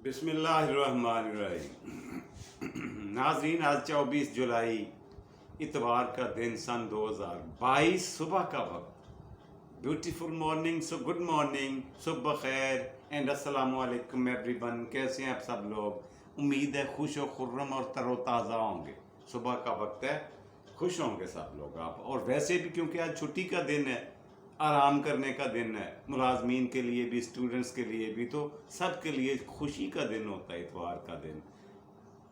बिस्मिल्लाहिर्रहमानिर्रहीम। नाज़रीन, आज 24 जुलाई इतवार का दिन सन 2022 सुबह का वक्त। Beautiful morning, so good morning, सुबह खैर एंड अस्सलामु अलैकुम एवरीवन। कैसे हैं आप सब लोग? उम्मीद है खुश और खुर्रम और तरोताज़ा होंगे। सुबह का वक्त है, खुश होंगे सब लोग आप। और वैसे भी क्योंकि आज छुट्टी का दिन है, आराम करने का दिन है, मुलाजमीन के लिए भी, स्टूडेंट्स के लिए भी, तो सब के लिए खुशी का दिन होता है इतवार का दिन,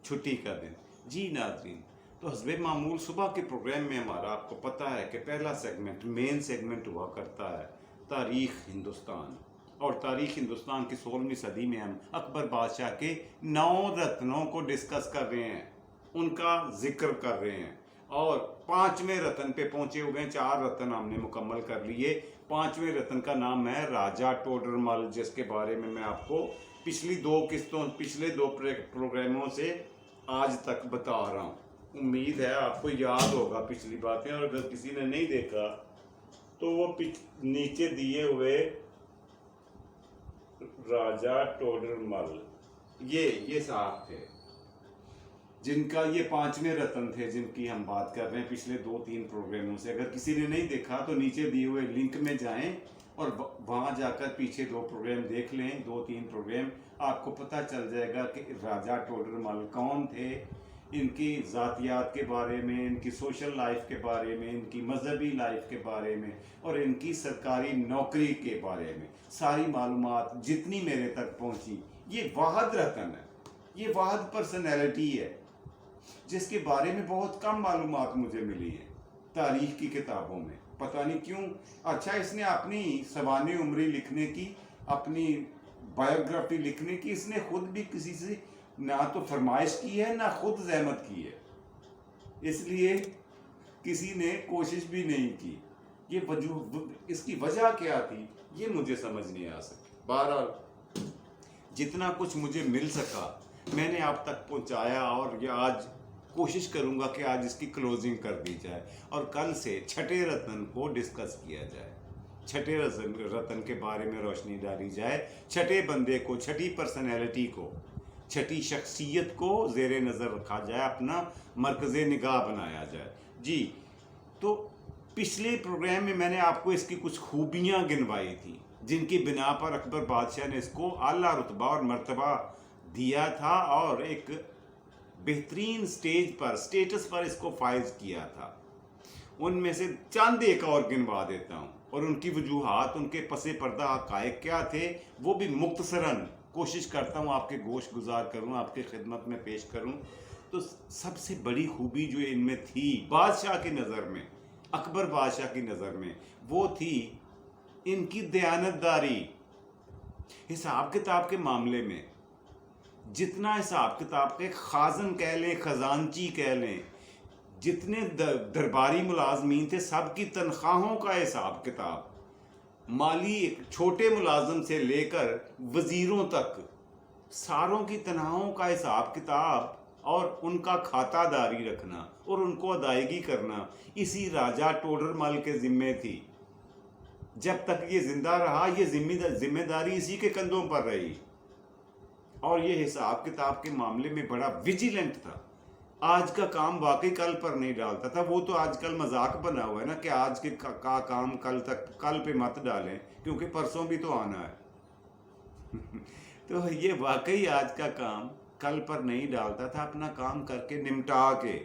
छुट्टी का दिन। जी नाज़रीन, तो हस्बे मामूल सुबह के प्रोग्राम में हमारा आपको पता है कि पहला सेगमेंट, मेन सेगमेंट हुआ करता है तारीख़ हिंदुस्तान। और तारीख़ हिंदुस्तान की 16वीं सदी में हम अकबर बादशाह के 9 रत्नों को डिस्कस कर रहे हैं, उनका जिक्र कर रहे हैं। और 5वें रत्न पे पहुंचे हुए हैं। 4 रत्न हमने मुकम्मल कर लिए। 5वें रत्न का नाम है राजा टोडरमल, जिसके बारे में मैं आपको पिछले दो प्रोग्रामों से आज तक बता रहा हूँ। उम्मीद है आपको याद होगा पिछली बातें, और अगर किसी ने नहीं देखा तो वो नीचे दिए हुए राजा टोडरमल ये साहब थे, जिनका ये 5वें रत्न थे, जिनकी हम बात कर रहे हैं पिछले 2-3 प्रोग्रामों से। अगर किसी ने नहीं देखा तो नीचे दिए हुए लिंक में जाएं और वहाँ जाकर पीछे 2 प्रोग्राम देख लें, 2-3 प्रोग्राम। आपको पता चल जाएगा कि राजा टोडरमल कौन थे, इनकी ज़ातियात के बारे में, इनकी सोशल लाइफ के बारे में, इनकी मजहबी लाइफ के बारे में, और इनकी सरकारी नौकरी के बारे में सारी मालूमात जितनी मेरे तक पहुँची। ये वाहिद रत्न है, ये वाहिद पर्सनैलिटी है जिसके बारे में बहुत कम मालूमात मुझे मिली है तारीख की किताबों में। पता नहीं क्यों। अच्छा, इसने अपनी सवाने उम्री लिखने की, अपनी बायोग्राफी लिखने की, इसने खुद भी किसी से ना तो फरमाइश की है ना खुद जहमत की है, इसलिए किसी ने कोशिश भी नहीं की। इसकी वजह क्या थी ये मुझे समझ नहीं आ सकी। बहरहाल जितना कुछ मुझे मिल सका मैंने आप तक पहुंचाया, और ये आज कोशिश करूंगा कि आज इसकी क्लोजिंग कर दी जाए और कल से छठे रत्न को डिस्कस किया जाए। छठे रत्न के बारे में रोशनी डाली जाए, छठे बंदे को, छठी पर्सनैलिटी को, छठी शख्सियत को ज़ेरे नज़र रखा जाए, अपना मरकज़ निगाह बनाया जाए। जी, तो पिछले प्रोग्राम में मैंने आपको इसकी कुछ खूबियाँ गिनवाई थी, जिनकी बिना पर अकबर बादशाह ने इसको आला रुतबा और मर्तबा दिया था और एक बेहतरीन स्टेटस पर इसको फाइज किया था। उनमें से चंद एक और गिनवा देता हूँ, और उनकी वजूहात, उनके पसे पर्दा हक़ाइक़ क्या थे, वो भी मुख्तसरन कोशिश करता हूँ आपके गोश गुजार करूँ, आपके खिदमत में पेश करूँ। तो सबसे बड़ी खूबी जो इनमें थी बादशाह की नज़र में, अकबर बादशाह की नज़र में, वो थी इनकी दयानतदारी। हिसाब किताब के मामले में जितना हिसाब किताब के खाजन कह लें, खजानची कह लें, जितने दरबारी मुलाजमीन थे, सबकी तनख्वाहों का हिसाब किताब, माली छोटे मुलाजम से लेकर वजीरों तक सारों की तनख्वाहों का हिसाब किताब और उनका खातादारी रखना और उनको अदायगी करना इसी राजा टोडरमल के ज़िम्मे थी। जब तक ये जिंदा रहा ये जिम्मेदारी इसी के कंधों पर रही, और ये हिसाब किताब के मामले में बड़ा विजिलेंट था। आज का काम वाकई कल पर नहीं डालता था। वो तो आजकल मजाक बना हुआ है ना कि आज के काम कल पे मत डालें क्योंकि परसों भी तो आना है। तो ये वाकई आज का काम कल पर नहीं डालता था, अपना काम करके निपटा के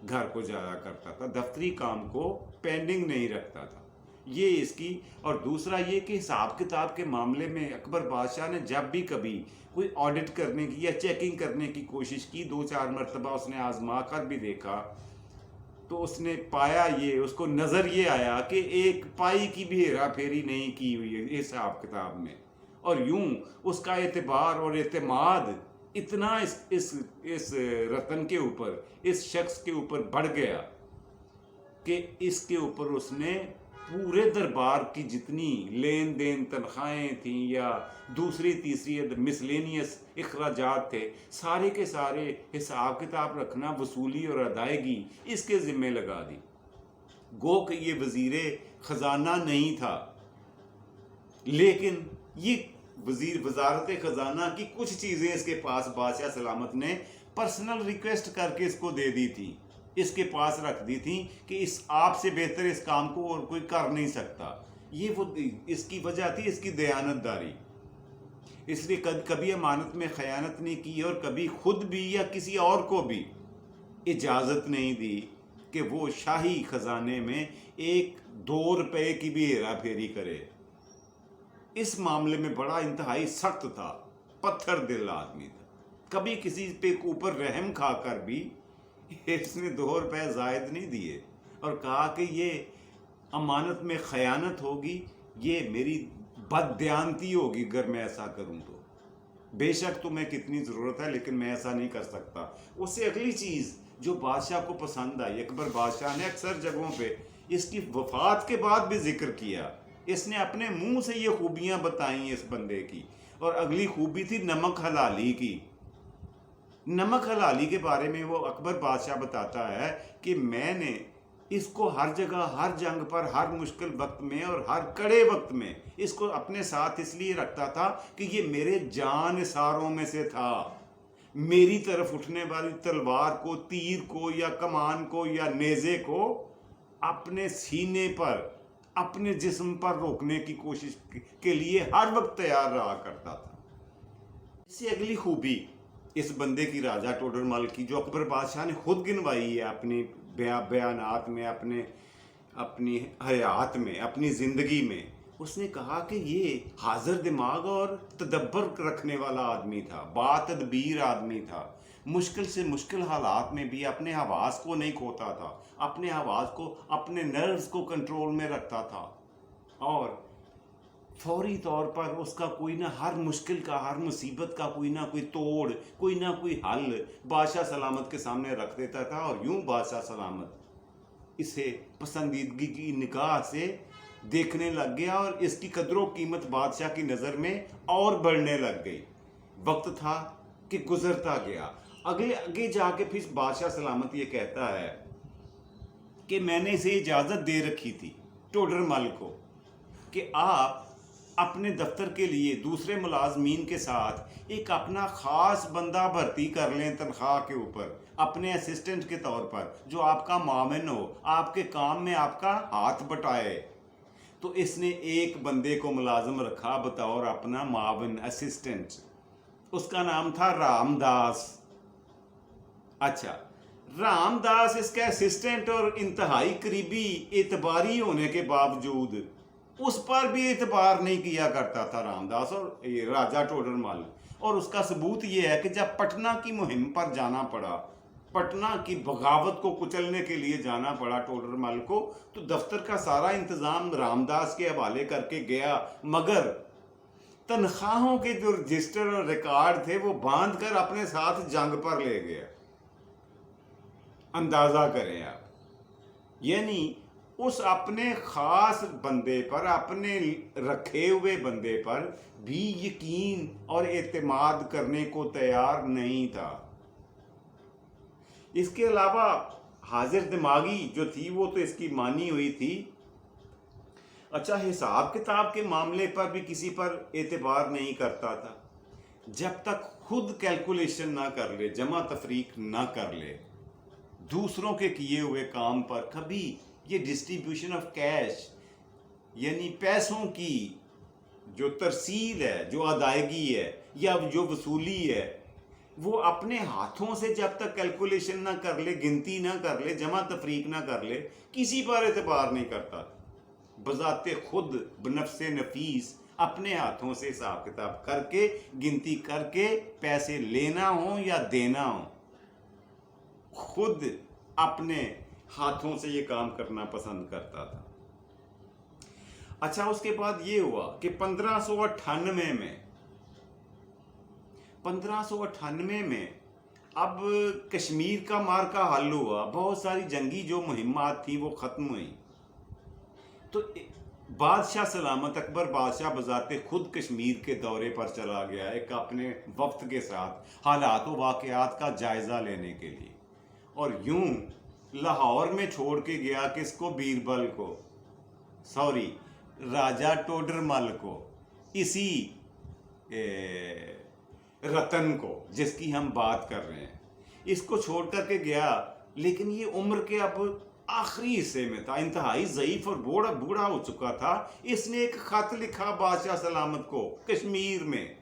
घर को जाया करता था, दफ्तरी काम को पेंडिंग नहीं रखता था। ये इसकी। और दूसरा ये कि हिसाब किताब के मामले में अकबर बादशाह ने जब भी कभी कोई ऑडिट करने की या चेकिंग करने की कोशिश की, 2-4 मरतबा उसने आजमा कर भी देखा, तो उसने पाया, ये उसको नज़र ये आया कि एक पाई की भी हेरा फेरी नहीं की हुई है हिसाब किताब में। और यूं उसका एतबार और एतमाद इतना इस रतन के ऊपर, इस शख्स के ऊपर बढ़ गया कि इसके ऊपर उसने पूरे दरबार की जितनी लेन देन तनख्वाहें थीं या दूसरी तीसरी मिसलेनियस अखराजात थे, सारे के सारे हिसाब किताब रखना, वसूली और अदायगी इसके ज़िम्मे लगा दी। गो कि ये वज़ीर ख़जाना नहीं था, लेकिन ये وزارت خزانہ کی کچھ چیزیں اس کے پاس بادشاہ سلامت نے پرسنل ریکویسٹ کر کے اس کو دے دی تھی، اس کے پاس رکھ دی تھی کہ آپ سے بہتر اس کام کو اور کوئی کر نہیں سکتا. یہ وہ اس کی وجہ تھی، اس کی دیانت داری. اس لیے کبھی امانت میں خیانت نہیں کی، اور کبھی خود بھی یا کسی اور کو بھی اجازت نہیں دی کہ وہ شاہی خزانے میں 1-2 روپے کی بھی ہیرا پھیری کرے. اس معاملے میں بڑا انتہائی سخت تھا، پتھر دل آدمی تھا. کبھی کسی پہ اوپر رحم کھا کر بھی اس نے 2 روپے زائد نہیں دیے، اور کہا کہ یہ امانت میں خیانت ہوگی، یہ میری بددیانتی ہوگی اگر میں ایسا کروں تو. بے شک تمہیں کتنی ضرورت ہے لیکن میں ایسا نہیں کر سکتا. اس سے اگلی چیز جو بادشاہ کو پسند آئی، اکبر بادشاہ نے اکثر جگہوں پہ اس کی وفات کے بعد بھی ذکر کیا. اس نے اپنے منہ سے یہ خوبیاں بتائیں اس بندے کی. اور اگلی خوبی تھی نمک حلالی کی. نمک حلالی کے بارے میں وہ اکبر بادشاہ بتاتا ہے کہ میں نے اس کو ہر جگہ، ہر جنگ پر، ہر مشکل وقت میں اور ہر کڑے وقت میں اس کو اپنے ساتھ اس لیے رکھتا تھا کہ یہ میرے جان نثاروں میں سے تھا. میری طرف اٹھنے والی تلوار کو، تیر کو یا کمان کو یا نیزے کو اپنے سینے پر، اپنے جسم پر روکنے کی کوشش کے لیے ہر وقت تیار رہا کرتا تھا. اس سے اگلی خوبی اس بندے کی، راجہ ٹوڈر مل کی، جو اکبر بادشاہ نے خود گنوائی ہے اپنی بیانات میں، اپنی حیات میں، اپنی زندگی میں. اس نے کہا کہ یہ حاضر دماغ اور تدبر رکھنے والا آدمی تھا، با تدبیر آدمی تھا. مشکل سے مشکل حالات میں بھی اپنے حواس کو نہیں کھوتا تھا، اپنے حواس کو، اپنے نروز کو کنٹرول میں رکھتا تھا، اور فوری طور پر اس کا کوئی نہ ہر مشکل کا، ہر مصیبت کا کوئی نہ کوئی توڑ، کوئی نہ کوئی حل بادشاہ سلامت کے سامنے رکھ دیتا تھا. اور یوں بادشاہ سلامت اسے پسندیدگی کی نگاہ سے دیکھنے لگ گیا، اور اس کی قدر و قیمت بادشاہ کی نظر میں اور بڑھنے لگ گئی. وقت تھا کہ گزرتا گیا. آگے جا کے پھر بادشاہ سلامت یہ کہتا ہے کہ میں نے اسے اجازت دے رکھی تھی، ٹوڈر مل کو، کہ آپ اپنے دفتر کے لیے دوسرے ملازمین کے ساتھ ایک اپنا خاص بندہ بھرتی کر لیں تنخواہ کے اوپر، اپنے اسسٹنٹ کے طور پر، جو آپ کا معاون ہو، آپ کے کام میں آپ کا ہاتھ بٹائے. تو اس نے ایک بندے کو ملازم رکھا بطور اپنا معاون، اسسٹنٹ. اس کا نام تھا رام داس. اچھا، رام داس اس کا اسسٹنٹ اور انتہائی قریبی اعتباری ہونے کے باوجود اس پر بھی اعتبار نہیں کیا کرتا تھا رام داس اور راجہ ٹوڈر مل. اور اس کا ثبوت یہ ہے کہ جب پٹنہ کی مہم پر جانا پڑا، پٹنہ کی بغاوت کو کچلنے کے لیے جانا پڑا ٹوڈر مل کو، تو دفتر کا سارا انتظام رام داس کے حوالے کر کے گیا، مگر تنخواہوں کے جو رجسٹر اور ریکارڈ تھے وہ باندھ کر اپنے ساتھ جنگ پر لے گیا. اندازہ کریں آپ، یعنی اس اپنے خاص بندے پر، اپنے رکھے ہوئے بندے پر بھی یقین اور اعتماد کرنے کو تیار نہیں تھا. اس کے علاوہ حاضر دماغی جو تھی وہ تو اس کی مانی ہوئی تھی. اچھا، حساب کتاب کے معاملے پر بھی کسی پر اعتبار نہیں کرتا تھا جب تک خود کیلکولیشن نہ کر لے، جمع تفریق نہ کر لے. دوسروں کے کیے ہوئے کام پر کبھی یہ ڈسٹریبیوشن آف کیش، یعنی پیسوں کی جو ترسیل ہے، جو ادائیگی ہے یا جو وصولی ہے، وہ اپنے ہاتھوں سے جب تک کیلکولیشن نہ کر لے، گنتی نہ کر لے، جمع تفریق نہ کر لے، کسی پر اعتبار نہیں کرتا. بذات خود، بنفس نفیس اپنے ہاتھوں سے حساب کتاب کر کے، گنتی کر کے پیسے لینا ہوں یا دینا ہوں، خود اپنے ہاتھوں سے یہ کام کرنا پسند کرتا تھا. اچھا، اس کے بعد یہ ہوا کہ 1598 میں اب کشمیر کا معرکہ حل ہوا، بہت ساری جنگی جو مہمات تھیں وہ ختم ہوئیں. تو بادشاہ سلامت، اکبر بادشاہ بذات خود کشمیر کے دورے پر چلا گیا، ایک اپنے وفد کے ساتھ حالات و واقعات کا جائزہ لینے کے لیے. اور یوں لاہور میں چھوڑ کے گیا کس کو؟ بیربل کو، راجہ ٹوڈر مل کو، اسی रतन को, जिसकी हम बात कर रहे हैं, इसको छोड़ करके गया, लेकिन ये उम्र के अब आखिरी हिस्से में था, इंतहाई ज़ईफ और बूढ़ा बूढ़ा हो चुका था। इसने एक खत लिखा बादशाह सलामत को कश्मीर में,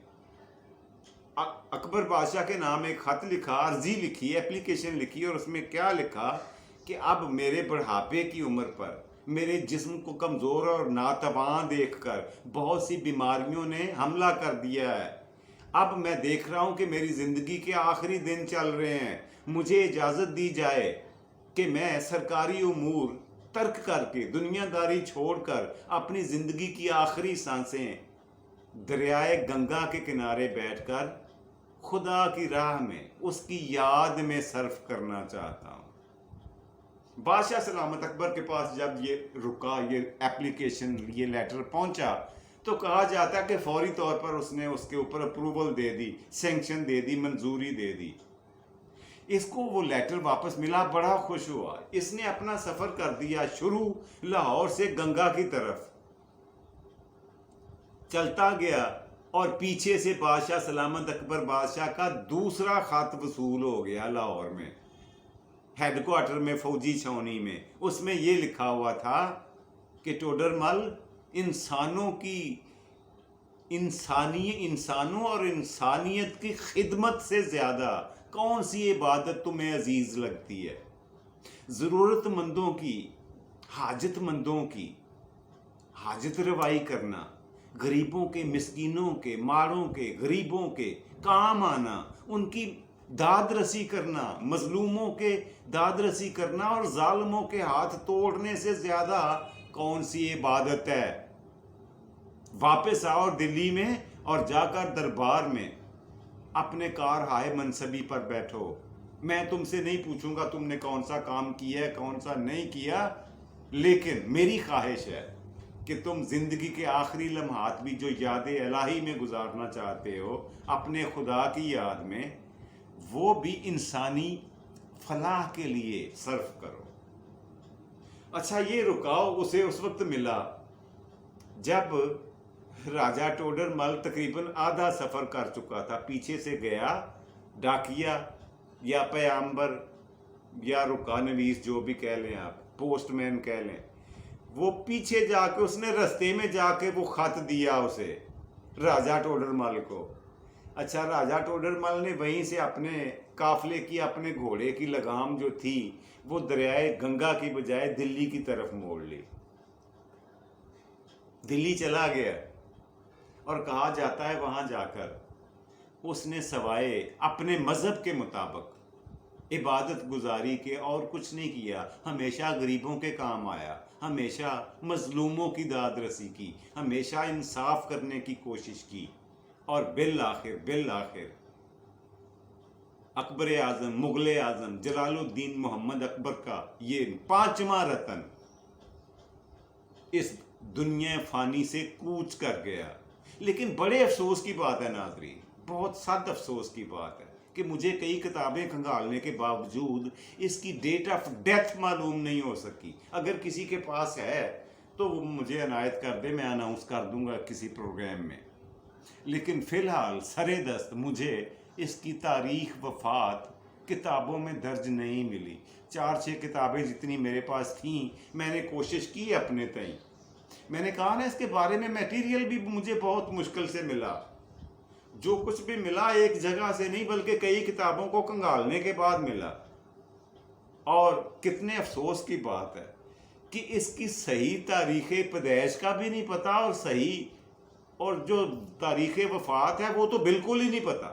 अकबर बादशाह के नाम एक खत लिखा, अर्जी लिखी, एप्लीकेशन लिखी, और उसमें क्या लिखा कि अब मेरे बुढ़ापे की उम्र पर मेरे जिस्म को कमज़ोर और नातवां देखकर बहुत सी बीमारियों ने हमला कर दिया है। अब मैं देख रहा हूँ कि मेरी ज़िंदगी के आखिरी दिन चल रहे हैं। मुझे इजाज़त दी जाए कि मैं सरकारी उमूर तर्क करके, दुनियादारी छोड़कर, अपनी ज़िंदगी की आखिरी सांसें दरियाए गंगा के किनारे बैठकर खुदा की राह में उसकी याद में सर्फ करना चाहता हूँ। बादशाह सलामत अकबर के पास जब ये रुका, ये एप्लीकेशन, ये लेटर पहुंचा, तो कहा जाता है कि फौरी तौर पर उसने उसके ऊपर अप्रूवल दे दी, सैंक्शन दे दी, मंजूरी दे दी। इसको वो लेटर वापस मिला, बड़ा खुश हुआ। इसने अपना सफ़र कर दिया शुरू, लाहौर से गंगा की तरफ चलता गया, और पीछे से बादशाह सलामत अकबर बादशाह का दूसरा खत वसूल हो गया लाहौर में, हेडक्वार्टर में, फौजी छावनी में। उसमें ये लिखा हुआ था कि टोडरमल, इंसानों और इंसानियत की खिदमत से ज़्यादा कौन सी इबादत तुम्हें अजीज़ लगती है? ज़रूरतमंदों की, हाजतमंदों की हाजत रवाई करना, गरीबों के, मिस्कीनों के, माड़ों के, गरीबों के काम आना, उनकी दाद रसी करना, मजलूमों के दाद रसी करना, और जालिमों के हाथ तोड़ने से ज़्यादा कौन सी इबादत है? वापस आओ दिल्ली में और जाकर दरबार में अपने कार हाय मनसबी पर बैठो। मैं तुमसे नहीं पूछूंगा तुमने कौन सा काम किया है, कौन सा नहीं किया, लेकिन मेरी ख्वाहिश है कि तुम ज़िंदगी के आखिरी लम्हात भी जो याद इलाही में गुजारना चाहते हो, अपने खुदा की याद में, वो भी इंसानी फलाह के लिए सर्फ करो। अच्छा, ये रुकाव उसे उस वक्त मिला जब राजा टोडरमल तकरीबन आधा सफ़र कर चुका था। पीछे से गया डाकिया या पैगंबर या रुकानवीस, जो भी कह लें आप, पोस्टमैन कह लें, वो पीछे जाके उसने रास्ते में जाके वो खत दिया उसे, राजा टोडरमल को। अच्छा, राजा टोडरमल ने वहीं से अपने काफले की, अपने घोड़े की लगाम जो थी वो दरियाए गंगा की बजाय दिल्ली की तरफ मोड़ ली। दिल्ली चला गया, और कहा जाता है वहाँ जाकर उसने सवाए अपने मज़हब के मुताबिक इबादत गुजारी के और कुछ नहीं किया। हमेशा गरीबों के काम आया, हमेशा मजलूमों की दाद रसी की, हमेशा इंसाफ करने की कोशिश की, और बिल आखिर अकबर आज़म, मुग़ल आज़म जलालुद्दीन मोहम्मद अकबर का ये 5वां रतन इस दुनिया फ़ानी से कूच कर गया। लेकिन बड़े अफसोस की बात है नाज़रीन, बहुत सख्त अफसोस की बात है कि मुझे कई किताबें खंगालने के बावजूद इसकी डेट ऑफ डेथ मालूम नहीं हो सकी। अगर किसी के पास है तो वो मुझे अनायत कर दे, मैं अनाउंस कर दूंगा किसी प्रोग्राम में। लेकिन फ़िलहाल सरे दस्त मुझे इसकी तारीख़ वफ़ात किताबों में दर्ज नहीं मिली। 4-6 किताबें जितनी मेरे पास थीं, मैंने कोशिश की अपने तई। मैंने कहा ना, इसके बारे में मटेरियल भी मुझे बहुत मुश्किल से मिला। जो कुछ भी मिला एक जगह से नहीं बल्कि कई किताबों को कंगालने के बाद मिला। और कितने अफसोस की बात है कि इसकी सही तारीख़ पैदाइश का भी नहीं पता, और सही और जो तारीख़ वफ़ात है वो तो बिल्कुल ही नहीं पता।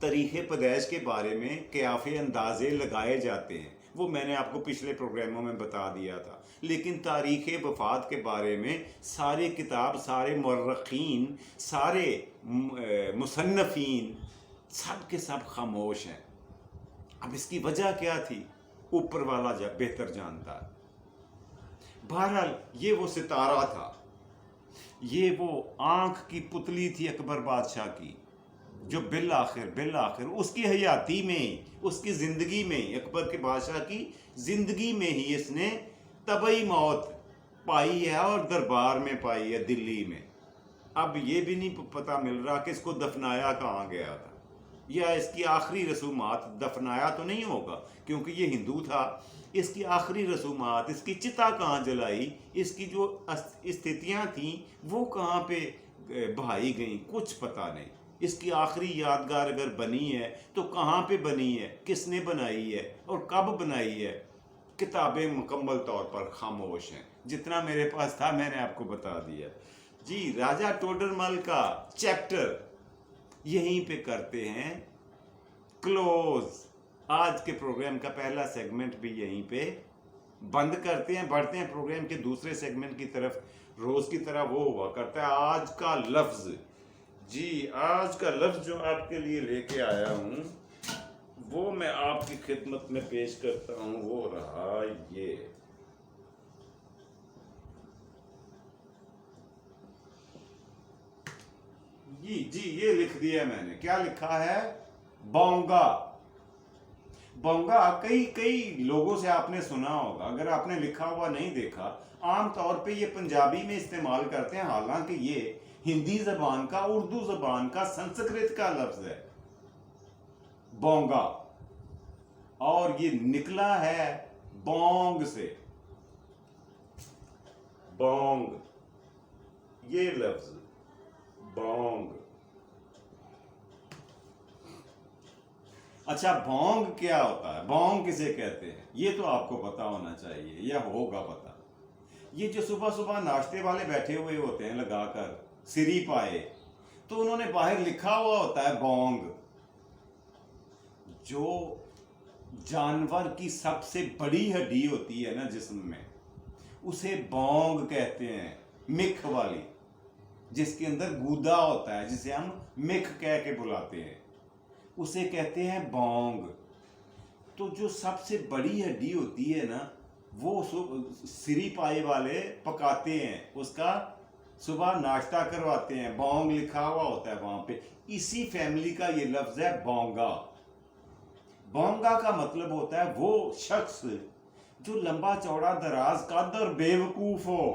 तारीख़ पैदाइश के बारे में क़याफ़े अंदाज़े लगाए जाते हैं, वो मैंने आपको पिछले प्रोग्रामों में बता दिया था। लेकिन तारीख़ वफ़ात के बारे में सारे किताब, सारे मुर्रख़ीन, सारे मुसन्नफ़ीन सब के सब खामोश हैं। अब इसकी वजह क्या थी, ऊपर वाला जब बेहतर जानता है। बहरहाल ये वो सितारा था, ये वो आँख की पुतली थी अकबर बादशाह की, जो बिल आखिर उसकी हयाती में, उसकी ज़िंदगी में, अकबर के बादशाह की ज़िंदगी में ही इसने तबई मौत पाई है, और दरबार में पाई है दिल्ली में। अब ये भी नहीं पता मिल रहा कि इसको दफनाया कहाँ गया था, या इसकी आखिरी रसूमात, दफनाया तो नहीं होगा क्योंकि ये हिंदू था, इसकी आखिरी रसूमात, इसकी चिता कहाँ जलाई, इसकी जो स्थितियाँ थीं वो कहाँ पे बहाई गई, कुछ पता नहीं। इसकी आखिरी यादगार अगर बनी है तो कहाँ पे बनी है, किसने बनाई है और कब बनाई है। किताबें मुकम्मल तौर पर खामोश हैं। जितना मेरे पास था मैंने आपको बता दिया जी। राजा टोडरमल का चैप्टर यहीं पे करते हैं क्लोज। आज के प्रोग्राम का पहला सेगमेंट भी यहीं पे बंद करते हैं, बढ़ते हैं प्रोग्राम के दूसरे सेगमेंट की तरफ। रोज की तरह वो हुआ करता है आज का लफ्ज जी। आज का लफ्ज जो आपके लिए लेके आया हूं वो मैं आपकी खिदमत में पेश करता हूं, वो रहा ये। जी ये लिख दिया मैंने। क्या लिखा है? बोंगा। बोंगा कई लोगों से आपने सुना होगा, अगर आपने लिखा हुआ नहीं देखा। आम तौर पे ये पंजाबी में इस्तेमाल करते हैं, हालांकि ये हिंदी जबान का, उर्दू जबान का, संस्कृत का लफ्ज है बोंगा, और ये निकला है बोंग से। बोंग, ये लफ्ज बोंग। अच्छा, बोंग क्या होता है, बोंग किसे कहते हैं, ये तो आपको पता होना चाहिए या होगा पता। ये जो सुबह सुबह नाश्ते वाले बैठे हुए होते हैं लगाकर सिरी पाए, तो उन्होंने बाहर लिखा हुआ होता है बोंग। जो जानवर की सबसे बड़ी हड्डी होती है ना जिस्म में, उसे बोंग कहते हैं। मिख वाली, जिसके अंदर गूदा होता है, जिसे हम मिख कह के बुलाते हैं, उसे कहते हैं बोंग। तो जो सबसे बड़ी हड्डी होती है ना, वो सिरी पाए वाले पकाते हैं, उसका सुबह नाश्ता करवाते हैं, बोंग लिखा हुआ होता है वहां पे। इसी फैमिली का ये लफ्ज है बोंगा। बोंगा का मतलब होता है वो शख्स जो लंबा चौड़ा दराज कद और बेवकूफ हो,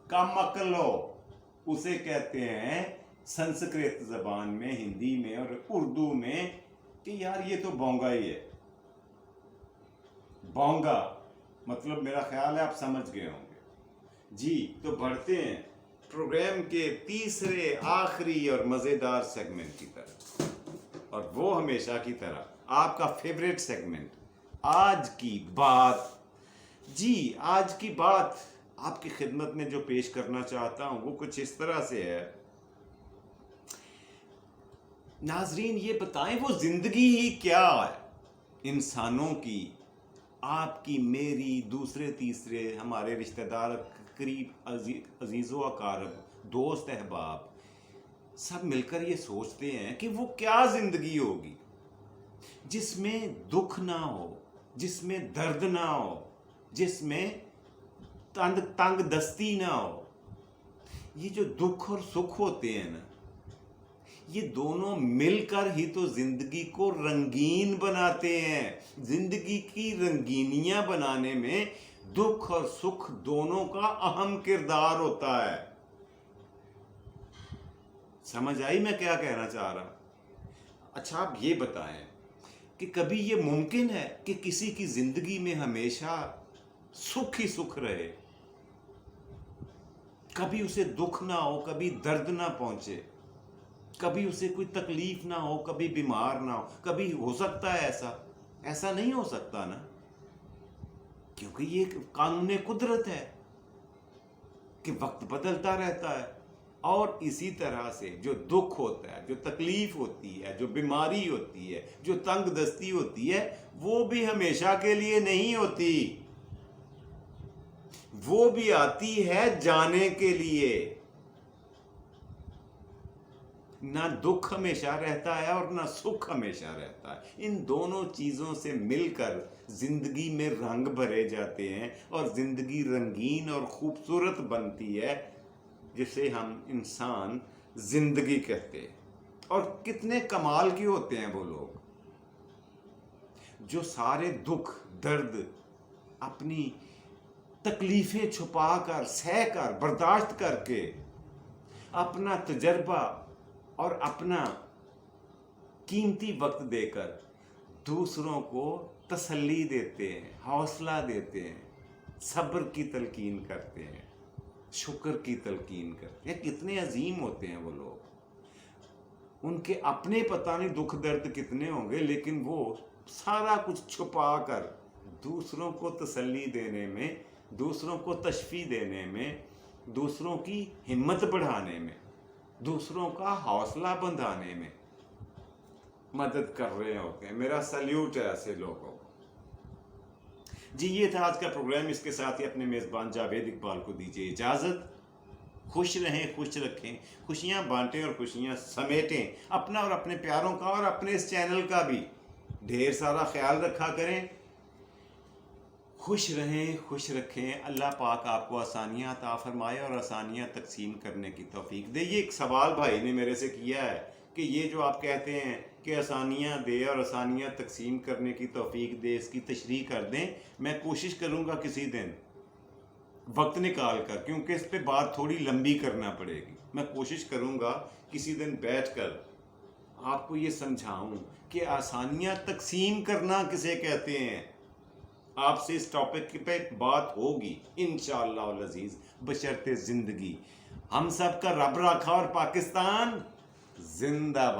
कम अक्ल हो, उसे कहते हैं संस्कृत जबान में, हिंदी में और उर्दू में कि यार ये तो बोंगा ही है। बोंगा मतलब मेरा ख्याल है आप समझ गए होंगे जी। तो बढ़ते हैं प्रोग्राम के तीसरे, आखिरी और मज़ेदार सेगमेंट की तरफ, और वो हमेशा की तरह आपका फेवरेट सेगमेंट, आज की बात जी। आज की बात आपकी खिदमत में जो पेश करना चाहता हूं वो कुछ इस तरह से है। नाजरीन ये बताएं, वो जिंदगी ही क्या है इंसानों की, आपकी, मेरी, दूसरे तीसरे हमारे रिश्तेदार, करीब अजीज़ो अकारब, दोस्त अहबाब, सब मिलकर ये सोचते हैं कि वो क्या जिंदगी होगी जिसमें दुख ना हो, जिसमें दर्द ना हो, जिसमें तंग दस्ती ना हो। ये जो दुख और सुख होते हैं ना, ये दोनों मिलकर ही तो जिंदगी को रंगीन बनाते हैं। जिंदगी की रंगीनियां बनाने में दुख और सुख दोनों का अहम किरदार होता है। समझ आई मैं क्या कहना चाह रहा? अच्छा, आप ये बताएं कि कभी ये मुमकिन है कि किसी की जिंदगी में हमेशा सुख ही सुख रहे, कभी उसे दुख ना हो, कभी दर्द ना पहुंचे, कभी उसे कोई तकलीफ ना हो, कभी बीमार ना हो? कभी हो सकता है ऐसा? ऐसा नहीं हो सकता ना, क्योंकि ये कानून कुदरत है कि वक्त बदलता रहता है। और इसी तरह से जो दुख होता है, जो तकलीफ होती है, जो बीमारी होती है, जो तंग दस्ती होती है, वो भी हमेशा के लिए नहीं होती। वो भी आती है जाने के लिए। ना दुख हमेशा रहता है और ना सुख हमेशा रहता है। इन दोनों चीज़ों से मिलकर जिंदगी में रंग भरे जाते हैं और जिंदगी रंगीन और खूबसूरत बनती है, जिसे हम इंसान जिंदगी कहते हैं। और कितने कमाल के होते हैं वो लोग जो सारे दुख दर्द, अपनी तकलीफ़ें छुपाकर, सहकर, बर्दाश्त करके अपना तजर्बा और अपना कीमती वक्त देकर दूसरों को तसल्ली देते हैं, हौसला देते हैं, सब्र की तलकीन करते हैं, शुक्र की तलकीन करते हैं। कितने अजीम होते हैं वो लोग। उनके अपने पता नहीं दुख दर्द कितने होंगे, लेकिन वो सारा कुछ छुपा कर दूसरों को तसल्ली देने में, दूसरों को तशफ़ी देने में, दूसरों की हिम्मत बढ़ाने में, दूसरों का हौसला बंधाने में मदद कर रहे होते हैं। मेरा सल्यूट है ऐसे लोगों को। जी, ये था आज का प्रोग्राम। इसके साथ ही अपने मेज़बान जावेद इकबाल को दीजिए इजाज़त। खुश रहें, खुश रखें, खुशियाँ बांटें और खुशियाँ समेटें। अपना और अपने प्यारों का और अपने इस चैनल का भी ढेर सारा ख्याल रखा करें। खुश रहें, खुश रखें। अल्लाह पाक आपको आसानियाँ अता फरमाए और आसानियाँ तकसीम करने की तौफीक दे। ये एक सवाल भाई ने मेरे से किया है कि ये जो आप कहते हैं कि आसानियाँ दे और आसानियाँ तकसीम करने की तौफीक दे, इसकी तशरीह कर दें। मैं कोशिश करूँगा किसी दिन वक्त निकाल कर, क्योंकि इस पे बात थोड़ी लंबी करना पड़ेगी, मैं कोशिश करूँगा किसी दिन बैठकर आपको ये समझाऊं कि आसानियाँ तकसीम करना किसे कहते हैं। आपसे इस टॉपिक पे बात होगी इंशाअल्लाह अज़ीज़, बशर्ते ज़िंदगी। हम सब का रब रखा और पाकिस्तान जिंदाबाद।